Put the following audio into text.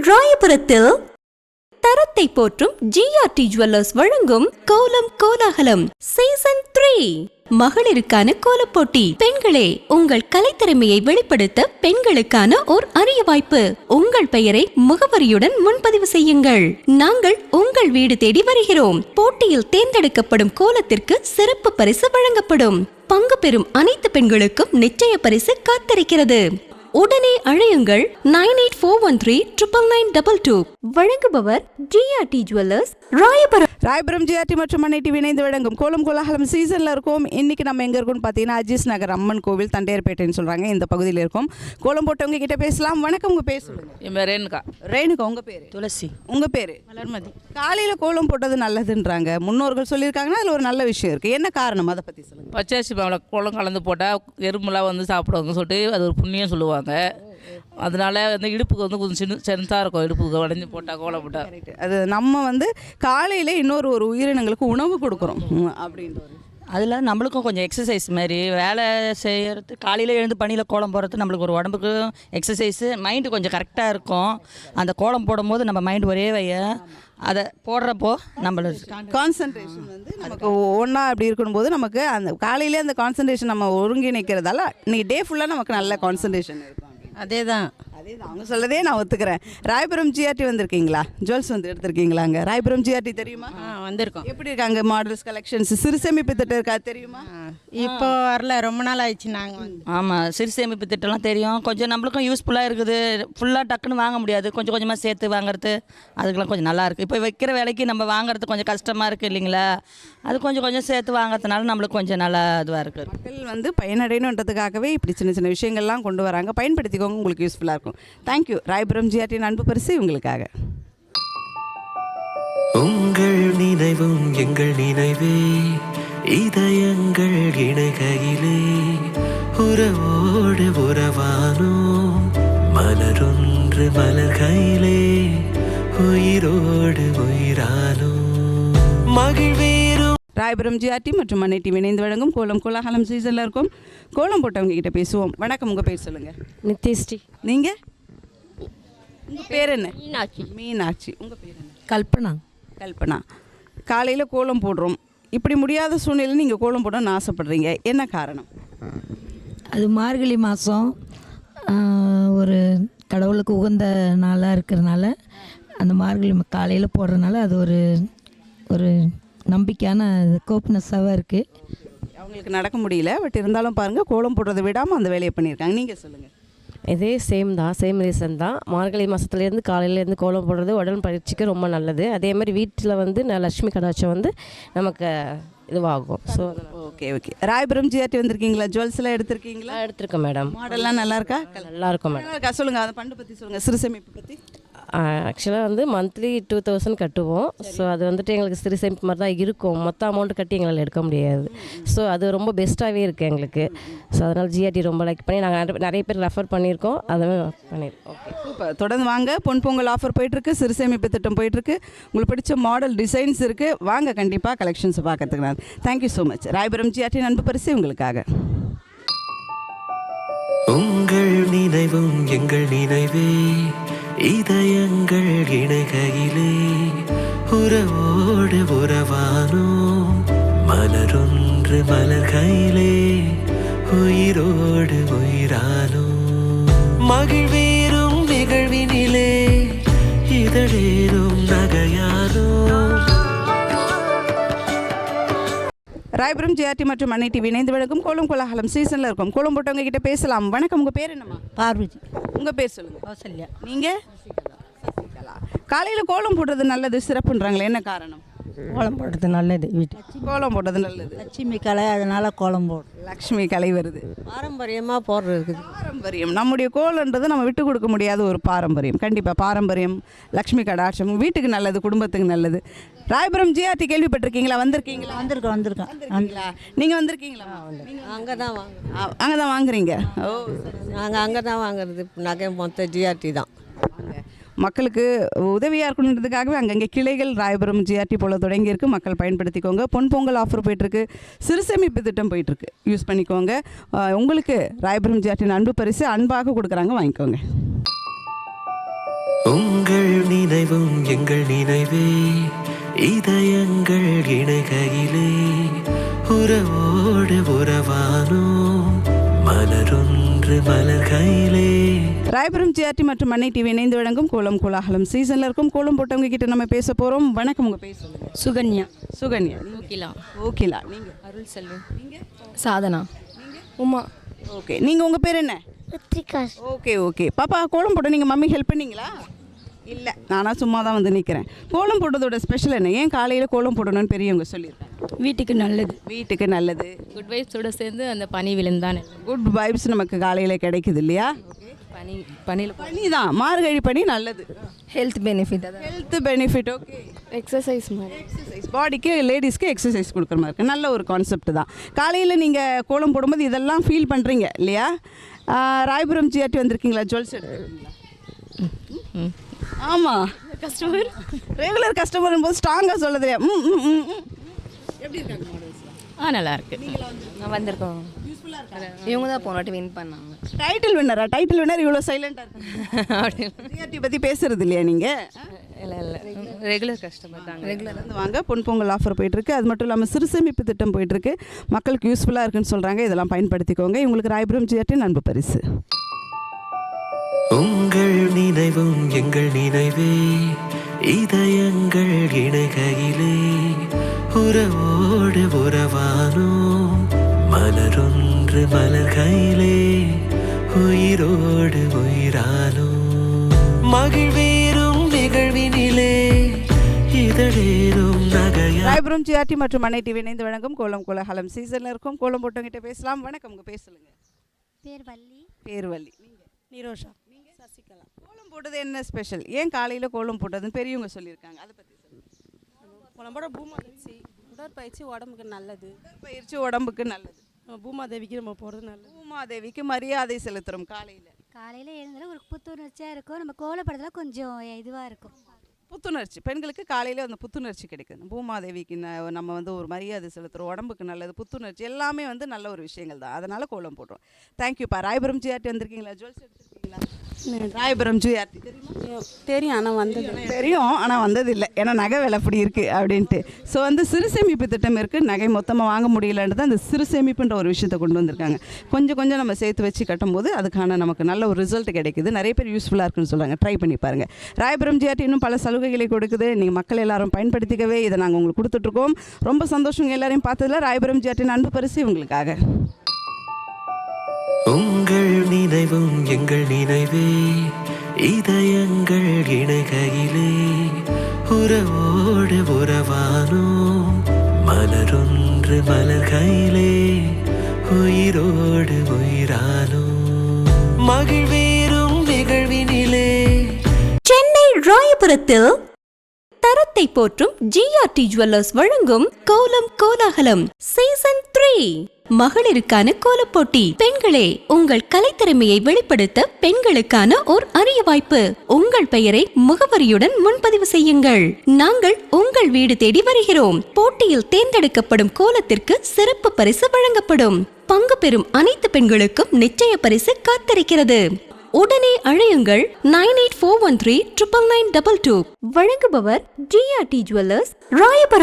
ராயபுரத்தில் தரத்தை போற்றும் ஜிஆர்டி ஜுவல்லர்ஸ் வழங்கும் கோலம் கோலாகலம் சீசன் 3 மகளிருக்கான கோலப்போட்டி. பெண்களே, உங்கள் கலைத்திறமையை வெளிப்படுத்த பெண்களுக்கான ஓர் அரிய வாய்ப்பு. உங்கள் பெயரை முகவரியுடன் முன்பதிவு செய்யுங்கள். நாங்கள் உங்கள் வீடு தேடி வருகிறோம். போட்டியில் தேர்ந்தெடுக்கப்படும் கோலத்திற்கு சிறப்பு பரிசு வழங்கப்படும். பங்கு பெறும் அனைத்து பெண்களுக்கும் நிச்சய பரிசு காத்திருக்கிறது. உடனே அழையுங்கள் 9841399922. வழங்குபவர் ஜிஆர்டி ஜுவல்லர்ஸ் ராயபுரம் ஜிஆர்டி மற்றும் மண்ணை டிவி இணைந்து வழங்கும் கோலம் கோலாகலம் சீசனில் இருக்கும். இன்றைக்கி நம்ம எங்கே இருக்கோம்னு பார்த்தீங்கன்னா அஜீஸ் நகர் அம்மன் கோவில் தண்டையர்பேட்டைன்னு சொல்கிறாங்க, இந்த பகுதியில் இருக்கும். கோலம் போட்டவங்க கிட்ட பேசலாம். வணக்கம், உங்கள் பேர் சொல்லுங்கள். என் பேர் ரேணுகா. ரேணுகா, உங்கள் பேர்? துளசி. உங்கள் பேர்? வளர்மதி. காலையில் கோலம் போட்டது நல்லதுன்றாங்க, முன்னோர்கள் சொல்லியிருக்காங்கன்னா அதில் ஒரு நல்ல விஷயம் இருக்குது. என்ன காரணம், அதை பற்றி சொல்லுங்கள். பச்சரிசி மாவில் கோலம் கலந்து போட்டால் எறும்புலாம் வந்து சாப்பிடுவாங்கன்னு சொல்லிட்டு அது ஒரு புண்ணியம் சொல்லுவாங்க. அதனால வந்து இடுப்புக்கு வந்து கொஞ்சம் சென்ஸாக இருக்கும், இடுப்புக்கு உடஞ்சி போட்டால் கோலம் போட்டால். அது நம்ம வந்து காலையில் இன்னொரு உயிரினங்களுக்கு உணவு கொடுக்குறோம் அப்படின்ற அதில் நம்மளுக்கும் கொஞ்சம் எக்ஸசைஸ் மாதிரி வேலை செய்கிறது. காலையில் எழுந்து பணியில் கோலம் போடுறது நம்மளுக்கு ஒரு உடம்புக்கு எக்ஸசைஸு, மைண்டு கொஞ்சம் கரெக்டாக இருக்கும். அந்த கோலம் போடும்போது நம்ம மைண்டு ஒரே அதை போடுறப்போ நம்மளுக்கு கான்சன்ட்ரேஷன் வந்து நமக்கு ஒன்றா அப்படி இருக்கணும்போது நமக்கு அந்த காலையிலே அந்த கான்சன்ட்ரேஷன் நம்ம ஒருங்கிணைக்கிறதால இன்றைக்கி டே ஃபுல்லாக நமக்கு நல்ல கான்சன்ட்ரேஷன் இருக்கும். அதே தான் அவங்க சொல்லதே நான் ஒத்துக்கிறேன். ராயபுரம் ஜிஆர்டி வந்திருக்கீங்களா? ஜுவல்ஸ் வந்து எடுத்திருக்கீங்களாங்க? ராயபுரம் ஜிஆர்டி தெரியுமா? வந்திருக்கோம். எப்படி இருக்காங்க மாடல்ஸ் கலெக்ஷன்ஸ்? சிறுசேமிப்பு திட்டம் இருக்கா, தெரியுமா? இப்போ வரல, ரொம்ப நாள் ஆயிடுச்சு. நாங்கள் ஆமாம், சிறுசேமிப்பு திட்டம்லாம் தெரியும். கொஞ்சம் நம்மளுக்கும் யூஸ்ஃபுல்லாக இருக்குது. ஃபுல்லாக டக்குன்னு வாங்க முடியாது, கொஞ்சம் கொஞ்சமாக சேர்த்து வாங்குறது அதுக்கெல்லாம் கொஞ்சம் நல்லாயிருக்கு. இப்போ வைக்கிற விலைக்கு நம்ம வாங்குறது கொஞ்சம் கஷ்டமாக இருக்குது இல்லைங்களா? அது கொஞ்சம் கொஞ்சம் சேர்த்து வாங்குறதுனால நம்மளுக்கு கொஞ்சம் நல்லா இதுவாக இருக்குது. மக்கள் வந்து பயனடையணுன்றதுக்காகவே இப்படி சின்ன சின்ன விஷயங்கள்லாம் கொண்டு வராங்க. பயன்படுத்திக்கோங்க, உங்களுக்கு யூஸ்ஃபுல்லாக இருக்கும். தேங்க்யூ. ராயபுரம் ஜிஆர்டி அன்பு பரிசு உங்களுக்காக. உங்கள் நினைவும் எங்கள் நினைவே, இதயங்கள் இணைகையிலே உறவோடு உறவானோம். மலரொன்று மலர்கையிலே உயிரோடு உயிரானோம். மகிழ்வேறும். ராயபுரம் ஜிஆர்டி மற்றும் மண்ணை டிவி இணைந்து வழங்கும் கோலம் கோலாகலம் சீசனில் இருக்கும். கோலம் போட்டவங்க கிட்ட பேசுவோம். வணக்கம், உங்கள் பேர் சொல்லுங்கள். நித்யஸ்ரீ. நீங்கள்? உங்கள் பேர் என்ன? மீனாட்சி. மீனாட்சி. உங்கள் பேர் என்ன? கல்பனா. கல்பனா. காலையில் கோலம் போடுறோம், இப்படி முடியாத சூழ்நிலையில் நீங்கள் கோலம் போடணும்னு ஆசைப்படுறீங்க, என்ன காரணம்? அது மார்கழி மாதம் ஒரு கடவுளுக்கு உகந்த நாளாக இருக்கிறதுனால அந்த மார்கழி காலையில் போடுறதுனால அது ஒரு நம்பிக்கையான கோப்னஸாக இருக்குது. அவங்களுக்கு நடக்க முடியல, பட் இருந்தாலும் பாருங்கள் கோலம் போடுறதை விடாமல் அந்த வேலையை பண்ணியிருக்காங்க. நீங்கள் சொல்லுங்கள். இதே சேம் ரீசன் தான். மார்கழி மாதத்துலேருந்து காலையிலேருந்து கோலம் போடுறது உடல் பயிற்சிக்கு ரொம்ப நல்லது. அதே மாதிரி வீட்டில் வந்து லட்சுமி கடாட்சம் வந்து நமக்கு இதுவாகும். So okay. ராயபுரம் ஜிஆர்டி வந்திருக்கீங்களா? ஜுவல்ஸ்லாம் எடுத்திருக்கீங்களா? எடுத்திருக்கேன் மேடம். மாடல்லாம் நல்லா இருக்கா? நல்லா இருக்கும் மேடம். நல்லா சொல்லுங்கள், அதை பண்டு பற்றி சொல்லுங்கள், சிறுசேமிப்பு பற்றி. ஆக்சுவலாக வந்து மந்த்லி 2000 கட்டுவோம். ஸோ அது வந்துட்டு எங்களுக்கு சிறு சேமிப்பு மாதிரி தான் இருக்கும். மொத்த அமௌண்ட்டு கட்டி எங்களால் எடுக்க முடியாது. ஸோ அது ரொம்ப பெஸ்ட்டாகவே இருக்குது எங்களுக்கு. ஸோ அதனால் ஜிஆர்டி ரொம்ப லைக் பண்ணி நாங்கள் நிறைய பேர் ரெஃபர் பண்ணியிருக்கோம், அதுவே பண்ணியிருக்கோம். Okay, super. தொடர்ந்து வாங்க. பொங்கல் ஆஃபர் போயிட்டுருக்கு, சிறு சேமிப்பு திட்டம் போயிட்டுருக்கு. உங்களுக்கு பிடிச்ச மாடல் டிசைன்ஸ் இருக்குது, வாங்க கண்டிப்பாக கலெக்ஷன்ஸை பார்க்கறதுக்கு. நான் thank you so much. Royapuram GRT அன்பு பரிசு உங்களுக்காக. உங்கள் நினைவும் எங்கள் நினைவே, இதயங்கள் இணைகையிலே உறவோடு உறவானோம். மலரொன்று மலர்கையிலே உயிரோடு உயிரானோம். மகிழ்வேறும் நிகழ்வினிலே இதழேறும் நகையானோம். ராயபுரம் ஜிஆர்டி மற்றும் மண்ணை டிவி இணைந்து வழங்கும் கோலம் கோலாகலம் சீசனில் இருக்கும். கோலம் போட்டவங்க கிட்ட பேசலாம். வணக்கம், உங்கள் பேர் என்னம்மா? பார்வதி. உங்கள் பேர் சொல்லுங்கள். கௌசல்யா. நீங்கள்? சசிகலா. காலையில் கோலம் போடுறது நல்லது, சிறப்புன்றாங்களே, என்ன காரணம்? கோலம் போடுறது நல்லது. கோலம் போடுறது நல்லது. லட்சுமி கலை, அதனால் கோலம் போடும். லக்ஷ்மி கலை வருது. பாரம்பரியமாக போடுறது. பாரம்பரியம் நம்முடைய கோலன்றது நம்ம விட்டு கொடுக்க முடியாத ஒரு பாரம்பரியம். கண்டிப்பாக பாரம்பரியம், லக்ஷ்மி கடாட்சம் வீட்டுக்கு நல்லது, குடும்பத்துக்கு நல்லது. ராயபுரம் ஜிஆர்டி கேள்விப்பட்டிருக்கீங்களா? வந்திருக்கீங்களா? வந்திருக்கேன். நீங்கள் வந்திருக்கீங்களா? அங்கே தான் அங்கே தான் வாங்குறீங்க? ஓ, நாங்கள் அங்கே தான் வாங்குறது. நகை மொத்த ஜிஆர்டி தான். மக்களுக்கு உதவியாக இருக்கணுன்றதுக்காகவே அங்கங்கே கிளைகள் ராயபுரம் ஜிஆர்டி போல் தொடங்கியிருக்கு. மக்கள் பயன்படுத்திக்கோங்க. பொங்கல் ஆஃபர் போயிட்டுருக்கு, சிறுசேமிப்பு திட்டம் போயிட்டுருக்கு, யூஸ் பண்ணிக்கோங்க. உங்களுக்கு ராயபுரம் ஜிஆர்டி அன்பு பரிசு அன்பாக கொடுக்குறாங்க, வாங்கிக்கோங்க. உங்கள் நினைவும் எங்கள் நினைவே இதயங்கள் இணைகையிலே உறவோடு உறவானோம் மலரொன்று மலர்கையிலே. ராயபுரம் ஜிஆர்டி மற்றும் மண்ணை டிவி இணைந்து வழங்கும் கோலம் கோலாகலம் சீசனில் இருக்கும். கோலம் போட்டவங்க கிட்ட நம்ம பேச போகிறோம். வணக்கம், உங்கள் பேர் சொல்லுங்க. சுகன்யா. சுகன்யா. ஓகிலா. ஓகேலா. நீங்கள்? அருள் செல்வம். சாதனா. உமா. ஓகே, நீங்கள் உங்கள் பேர் என்ன? Okay okay. பாப்பா கோலம் போட்ட நீங்கள் மம்மி ஹெல்ப் பண்ணீங்களா? இல்லை, நானாக சும்மா தான் வந்து நிற்கிறேன். கோலம் போட்டதோட ஸ்பெஷல் என்ன? ஏன் காலையில் கோலம் போடணும்னு பெரியவங்க சொல்லியிருக்காங்க? வீட்டுக்கு நல்லது. வீட்டுக்கு நல்லது. குட் வைப்ஸோட சேர்ந்து அந்த பனி விழுந்தான். குட் வைப்ஸ் நமக்கு காலையில் கிடைக்குது இல்லையா? பனி பனியில் பனி தான், மார்கழி பனி நல்லது. Health benefit. Health benefit. Okay, exercise மாதிரி. எக்ஸசைஸ் பாடிக்கு லேடிஸ்க்கு எக்ஸசைஸ் கொடுக்குற மாதிரி இருக்குது. நல்ல ஒரு கான்செப்ட் தான். காலையில் நீங்கள் கோலம் போடும்போது இதெல்லாம் ஃபீல் பண்ணுறீங்க இல்லையா? ராயபுரம் ஜிஆர்டி வந்திருக்கீங்களா? ஜுவல்ஸ் எடுத்துருக்கீங்களா? ஆமாம், கஸ்டமர். ரெகுலர் கஸ்டமர் போது ஸ்ட்ராங்காக சொல்ல தெரியாது. எப்படி இருக்காங்க மாடல்ஸ்? நல்லா இருக்கு. நான் வந்திருக்கோம். இவங்க தான் போன வாட்டி வின் பண்ணாங்க. டைட்டில் வின்னரா? டைட்டில் வின்னர் இவ்வளோ சைலண்டாக இருக்கு. ஜிஆர்டி பற்றி பேசுறது இல்லையா நீங்கள்? இல்லை இல்லை, ரெகுலர் கஸ்டமர் தாங்க. ரெகுலர் வந்து வாங்க. பொன்பொங்கல் ஆஃபர் போயிட்டுருக்கு. அது மட்டும் இல்லாமல் சிறுசேமிப்பு திட்டம் போயிட்டுருக்கு. மக்களுக்கு யூஸ்ஃபுல்லாக இருக்குன்னு சொல்கிறாங்க. இதெல்லாம் பயன்படுத்திக்கோங்க. இவங்களுக்கு ராயபுரம் ஜிஆர்டி அன்பு பரிசு. உங்கள் நினைவும் எங்கள் நினைவே இதயங்கள் இணைகையிலே உறவோடு உறவானோம் மலரொன்று மலர்கையிலே உயிரோடு உயிரானோம் மகிழ்வேறும் நிகழ்வினிலே இதழேறும் நகையா. ராயபுரம் ஜிஆர்டி மற்றும் மண்ணை டிவி இணைந்து வழங்கும் கோலம் கோலாகலம் சீசனில் இருக்கும். கோலம் போட்டவங்கிட்ட பேசலாம். வணக்கம், உங்கள் பேர் சொல்லுங்கள். பேர் வள்ளி. பேர் வள்ளி. நீங்கள்? நிரோஷா. நீங்கள்? சசிகலா. கோலம் போட்டது என்ன ஸ்பெஷல்? ஏன் காலையில் கோலம் போட்டதுன்னு பெரியவங்க சொல்லியிருக்காங்க. அதை பற்றி சொல்லுங்கள். குழம்போட பூமாதேவி உடற்பயிற்சி உடம்புக்கு நல்லது. பயிற்சி உடம்புக்கு நல்லது. பூமாதேவிக்கு நம்ம போகிறது நல்லது. பூமாதேவிக்கு மரியாதை செலுத்துகிறோம். காலையில் எழுந்தாலும் ஒரு புத்துணர்ச்சியாக இருக்கும். நம்ம கோலப்படுறதுல கொஞ்சம் இதுவாக இருக்கும். புத்துணர்ச்சி, பெண்களுக்கு காலையில் அந்த புத்துணர்ச்சி கிடைக்குது. பூமாதேவிக்கு நம்ம வந்து ஒரு மரியாதை செலுத்துகிறோம். உடம்புக்கு நல்லது, புத்துணர்ச்சி எல்லாமே வந்து நல்ல ஒரு விஷயங்கள் தான். அதனால் கோலம் போடுறோம். தேங்க்யூப்பா. ராயபுரம் ஜிஆர்டி வந்திருக்கீங்களா? ஜுவல்ஸ் எடுத்துருக்கீங்களா? ராயபுரம் ஜிஆர்டி தெரியுமா? தெரியும், ஆனால் வந்தது தெரியும், ஆனால் வந்ததில்லை. ஏன்னா நகை விலை அப்படி இருக்குது அப்படின்ட்டு. ஸோ வந்து சிறு சேமிப்பு திட்டம் இருக்குது. நகை மொத்தமாக வாங்க முடியலன்றது அந்த சிறு சேமிப்புன்ற ஒரு விஷயத்தை கொண்டு வந்திருக்காங்க. கொஞ்சம் கொஞ்சம் நம்ம சேர்த்து வச்சு கட்டும்போது அதுக்கான நமக்கு நல்ல ஒரு ரிசல்ட் கிடைக்குது. நிறைய பேர் யூஸ்ஃபுல்லாக இருக்குன்னு சொல்கிறாங்க. ட்ரை பண்ணி பாருங்கள். ராயபுரம் ஜிஆர்டி இன்னும் பல சலுகைகளை கொடுக்குது. நீங்கள் மக்கள் எல்லாரும் பயன்படுத்திக்கவே இதை நாங்கள் உங்களுக்கு கொடுத்துட்ருக்கோம். ரொம்ப சந்தோஷம் எல்லாரையும் பார்த்ததில். ராயபுரம் ஜிஆர்டி அன்பு பரிசு உங்களுக்காக. உங்கள் நினைவும் எங்கள் நினைவே இதயங்கள் இணைகையிலே உறவோடு உறவானோம் மலரொன்று மலர்கையிலே உயிரோடு உயிரானோம் மகிழ்வேறும் நிகழ்வினிலே. சென்னை ராயபுரத்தில் தரத்தை போற்றும் ஜிஆர்டி ஜுவல்லர்ஸ் வழங்கும் கோலம் கோலாகலம் சீசன் 3 மகளிருக்கான கோலப்போட்டி. பெண்களே, உங்கள் கலைத்திறமையை வெளிப்படுத்த பெண்களுக்கான ஓர் அரிய வாய்ப்பு. உங்கள் பெயரை முகவரியுடன் முன்பதிவு செய்யுங்கள். நாங்கள் உங்கள் வீடு தேடி வருகிறோம். போட்டியில் தேர்ந்தெடுக்கப்படும் கோலத்திற்கு சிறப்பு பரிசு வழங்கப்படும். பங்கு பெறும் அனைத்து பெண்களுக்கும் நிச்சய பரிசு காத்திருக்கிறது. உடனே அழையுங்கள் 9841399922. வழங்குபவர் ஜிஆர்டி ஜுவல்லர்ஸ் ராயபுரம்.